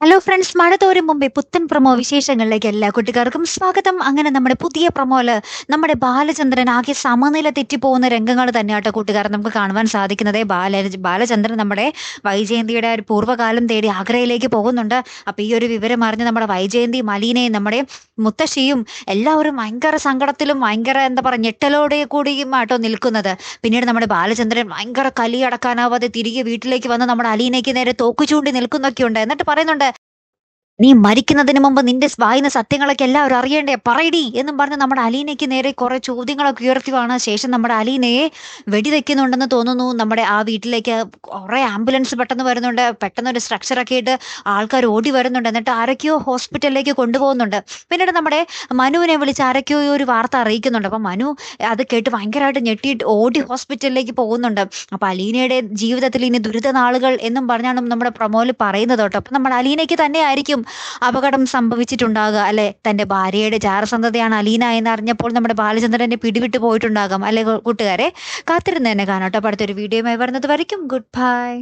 Hello friends, മഴ തോരും മുമ്പേ പുത്തൻ പ്രൊമോ വിശേഷങ്ങളിലേക്ക് എല്ലാ കുട്ടികൾക്കും സ്വാഗതം. അങ്ങനെ നമ്മുടെ പുതിയ പ്രൊമോയില് നമ്മുടെ ബാലചന്ദ്രൻ ആകെ സമനില തെറ്റിപ്പോകുന്ന രംഗങ്ങൾ തന്നെയാട്ടോ കൂട്ടുകാർ നമുക്ക് കാണുവാൻ സാധിക്കുന്നത്. ബാലചന്ദ്രൻ നമ്മുടെ വൈജയന്തിയുടെ ഒരു പൂർവ്വകാലം തേടി ആഗ്രയിലേക്ക് പോകുന്നുണ്ട്. അപ്പൊ ഈ ഒരു വിവരം അറിഞ്ഞ് നമ്മുടെ വൈജയന്തി, മലീനയും നമ്മുടെ മുത്തശ്ശിയും എല്ലാവരും ഭയങ്കര സങ്കടത്തിലും ഭയങ്കര എന്താ പറയുക ഞെട്ടലോടെ കൂടിയും ആട്ടോ നിൽക്കുന്നത്. പിന്നീട് നമ്മുടെ ബാലചന്ദ്രൻ ഭയങ്കര കലി അടക്കാനാവാതെ തിരികെ വീട്ടിലേക്ക് വന്ന് നമ്മുടെ അലീനയ്ക്ക് നേരെ തോക്കു ചൂണ്ടി നിൽക്കുന്നൊക്കെ ഉണ്ട്. എന്നിട്ട് പറയുന്നുണ്ട്, നീ മരിക്കുന്നതിന് മുമ്പ് നിന്റെ വായിന്ന് സത്യങ്ങളൊക്കെ എല്ലാവരും അറിയണ്ടേ, പറയടി എന്നും പറഞ്ഞ് നമ്മുടെ അലീനയ്ക്ക് നേരെ കുറെ ചോദ്യങ്ങളൊക്കെ ഉയർത്തുവാണ്. ശേഷം നമ്മുടെ അലീനയെ വെടിവെക്കുന്നുണ്ടെന്ന് തോന്നുന്നു. നമ്മുടെ ആ വീട്ടിലേക്ക് കുറെ ആംബുലൻസ് പെട്ടെന്ന് വരുന്നുണ്ട്. പെട്ടെന്ന് ഒരു സ്ട്രക്ചറൊക്കെ ആയിട്ട് ആൾക്കാർ ഓടി വരുന്നുണ്ട്. എന്നിട്ട് ആരൊക്കെയോ ഹോസ്പിറ്റലിലേക്ക് കൊണ്ടുപോകുന്നുണ്ട്. പിന്നീട് നമ്മുടെ മനുവിനെ വിളിച്ച് ആരൊക്കെയോ ഒരു വാർത്ത അറിയിക്കുന്നുണ്ട്. അപ്പൊ മനു അത് കേട്ട് ഭയങ്കരമായിട്ട് ഞെട്ടിയിട്ട് ഓടി ഹോസ്പിറ്റലിലേക്ക് പോകുന്നുണ്ട്. അപ്പൊ അലീനയുടെ ജീവിതത്തിൽ ഇനി ദുരിത നാളുകൾ എന്നും പറഞ്ഞാണ് നമ്മുടെ പ്രൊമോയിൽ പറയുന്നത് കേട്ടോ. അപ്പൊ നമ്മുടെ അലീനയ്ക്ക് തന്നെ ആയിരിക്കും അപകടം സംഭവിച്ചിട്ടുണ്ടാകുക അല്ലെ. തന്റെ ഭാര്യയുടെ ജാരസന്തതിയാണ് അലീന എന്ന് അറിഞ്ഞപ്പോൾ നമ്മുടെ ബാലചന്ദ്രന്റെ പിടിവിട്ട് പോയിട്ടുണ്ടാകാം അല്ലെ കൂട്ടുകാരെ. കാത്തിരുന്ന് തന്നെ കാണാം കേട്ടോ. അടുത്തൊരു വീഡിയോയുമായി വരുന്നത് വരയ്ക്കും ഗുഡ് ബൈ.